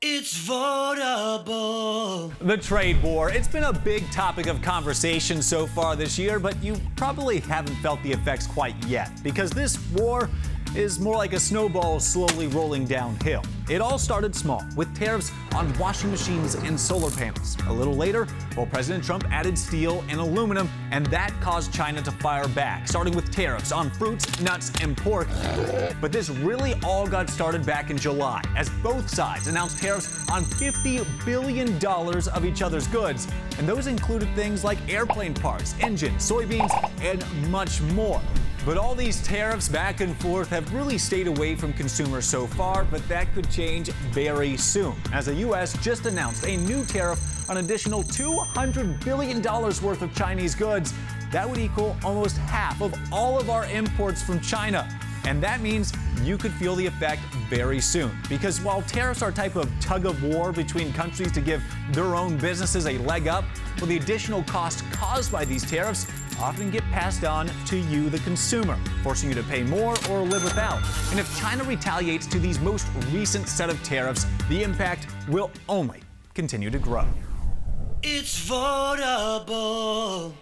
It's voteable. The trade war. It's been a big topic of conversation so far this year, but you probably haven't felt the effects quite yet, because this war is more like a snowball slowly rolling downhill. It all started small, with tariffs on washing machines and solar panels. A little later, President Trump added steel and aluminum, and that caused China to fire back, starting with tariffs on fruits, nuts, and pork. But this really all got started back in July, as both sides announced tariffs on $50 billion of each other's goods. And those included things like airplane parts, engines, soybeans, and much more. But all these tariffs back and forth have really stayed away from consumers so far, but that could change very soon, as the U.S. just announced a new tariff on an additional $200 billion worth of Chinese goods. That would equal almost half of all of our imports from China. And that means you could feel the effect very soon. Because while tariffs are a type of tug of war between countries to give their own businesses a leg up, well, the additional costs caused by these tariffs often get passed on to you, the consumer, forcing you to pay more or live without. And if China retaliates to these most recent set of tariffs, the impact will only continue to grow. It's voteable.